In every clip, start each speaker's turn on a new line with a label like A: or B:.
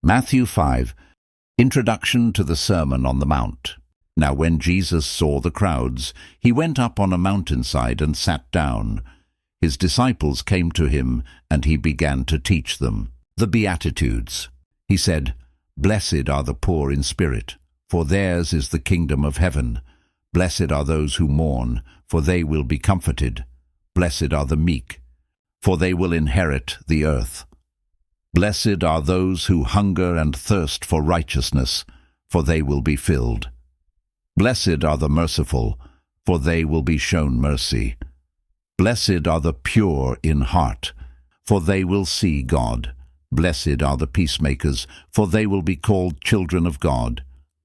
A: Matthew 5. Introduction to the Sermon on the Mount. Now when Jesus saw the crowds, he went up on a mountainside and sat down. His disciples came to him, and he began to teach them the Beatitudes. He said, "Blessed are the poor in spirit, for theirs is the kingdom of heaven. Blessed are those who mourn, for they will be comforted. Blessed are the meek, for they will inherit the earth. Blessed are those who hunger and thirst for righteousness, for they will be filled. Blessed are the merciful, for they will be shown mercy. Blessed are the pure in heart, for they will see God. Blessed are the peacemakers, for they will be called children of God.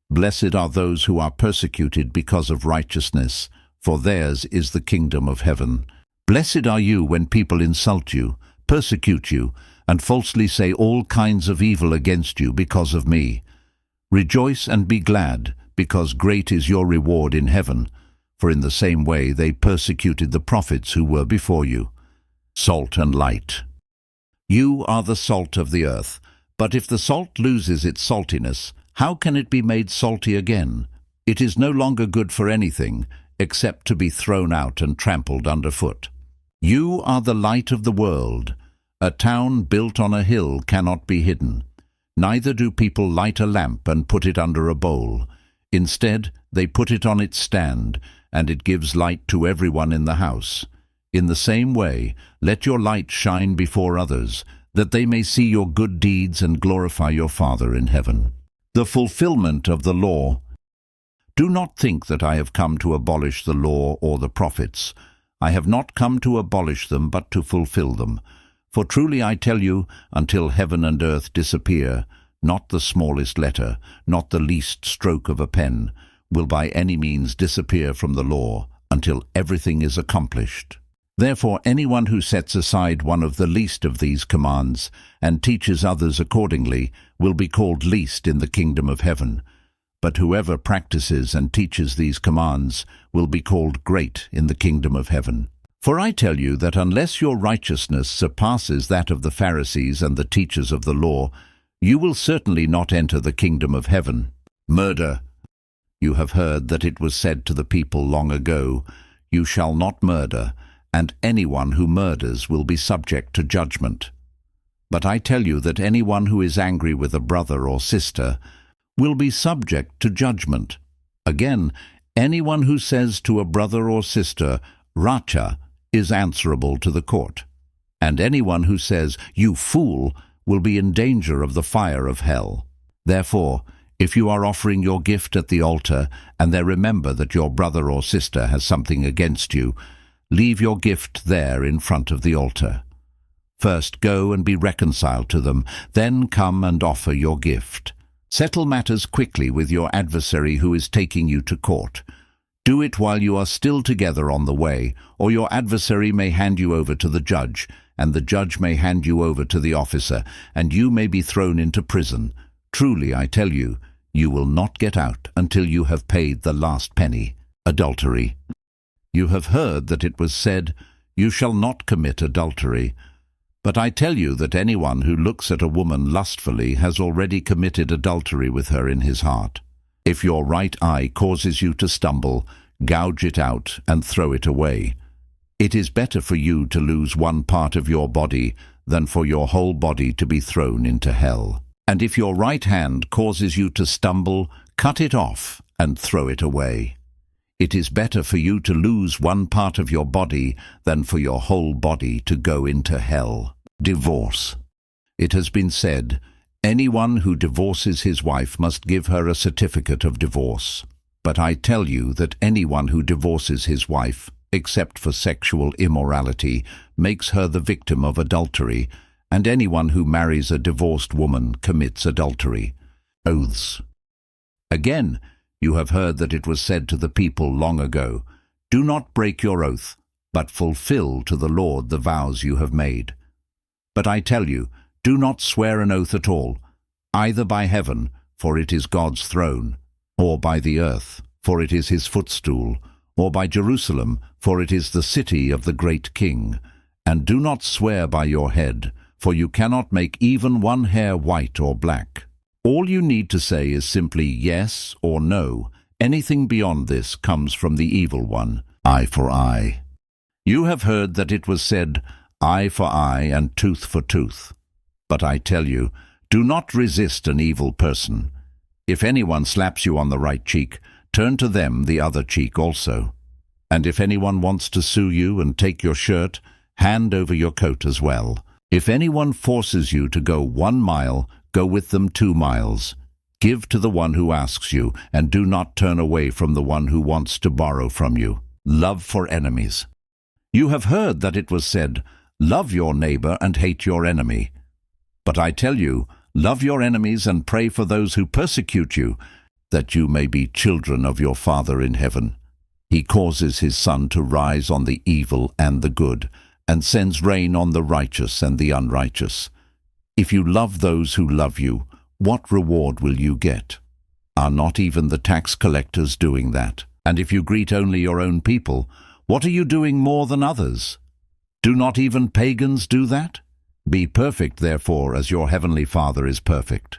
A: Blessed are those who are persecuted because of righteousness, for theirs is the kingdom of heaven. Blessed are you when people insult you, persecute you, and falsely say all kinds of evil against you because of me. Rejoice and be glad, because great is your reward in heaven, for in the same way they persecuted the prophets who were before you. Salt and light. You are the salt of the earth, but if the salt loses its saltiness, how can it be made salty again? It is no longer good for anything, except to be thrown out and trampled underfoot. You are the light of the world. A town built on a hill cannot be hidden. Neither do people light a lamp and put it under a bowl. Instead, they put it on its stand, and it gives light to everyone in the house. In the same way, let your light shine before others, that they may see your good deeds and glorify your Father in heaven. The fulfillment of the law. Do not think that I have come to abolish the law or the prophets. I have not come to abolish them, but to fulfill them. For truly I tell you, until heaven and earth disappear, not the smallest letter, not the least stroke of a pen, will by any means disappear from the law, until everything is accomplished. Therefore anyone who sets aside one of the least of these commands, and teaches others accordingly, will be called least in the kingdom of heaven. But whoever practices and teaches these commands will be called great in the kingdom of heaven. For I tell you that unless your righteousness surpasses that of the Pharisees and the teachers of the law, you will certainly not enter the kingdom of heaven. Murder. You have heard that it was said to the people long ago, "You shall not murder, and anyone who murders will be subject to judgment." But I tell you that anyone who is angry with a brother or sister will be subject to judgment. Again, anyone who says to a brother or sister, "Racha," is answerable to the court. And anyone who says, "You fool," will be in danger of the fire of hell. Therefore, if you are offering your gift at the altar, and there remember that your brother or sister has something against you, leave your gift there in front of the altar. First go and be reconciled to them, then come and offer your gift. Settle matters quickly with your adversary who is taking you to court. Do it while you are still together on the way, or your adversary may hand you over to the judge, and the judge may hand you over to the officer, and you may be thrown into prison. Truly, I tell you, you will not get out until you have paid the last penny. Adultery. You have heard that it was said, "You shall not commit adultery." But I tell you that anyone who looks at a woman lustfully has already committed adultery with her in his heart. If your right eye causes you to stumble, gouge it out and throw it away. It is better for you to lose one part of your body than for your whole body to be thrown into hell. And if your right hand causes you to stumble, cut it off and throw it away. It is better for you to lose one part of your body than for your whole body to go into hell. Divorce. It has been said, "Anyone who divorces his wife must give her a certificate of divorce." But I tell you that anyone who divorces his wife, except for sexual immorality, makes her the victim of adultery, and anyone who marries a divorced woman commits adultery. Oaths. Again, you have heard that it was said to the people long ago, "Do not break your oath, but fulfill to the Lord the vows you have made." But I tell you, do not swear an oath at all, either by heaven, for it is God's throne, or by the earth, for it is his footstool, or by Jerusalem, for it is the city of the great King. And do not swear by your head, for you cannot make even one hair white or black. All you need to say is simply yes or no. Anything beyond this comes from the evil one. Eye for eye. You have heard that it was said, eye for eye and tooth for tooth. But I tell you, do not resist an evil person. If anyone slaps you on the right cheek, turn to them the other cheek also. And if anyone wants to sue you and take your shirt, hand over your coat as well. If anyone forces you to go 1 mile, go with them 2 miles. Give to the one who asks you, and do not turn away from the one who wants to borrow from you. Love for enemies. You have heard that it was said, love your neighbor and hate your enemy. But I tell you, love your enemies and pray for those who persecute you, that you may be children of your Father in heaven. He causes his sun to rise on the evil and the good, and sends rain on the righteous and the unrighteous. If you love those who love you, what reward will you get? Are not even the tax collectors doing that? And if you greet only your own people, what are you doing more than others? Do not even pagans do that? Be perfect, therefore, as your heavenly Father is perfect.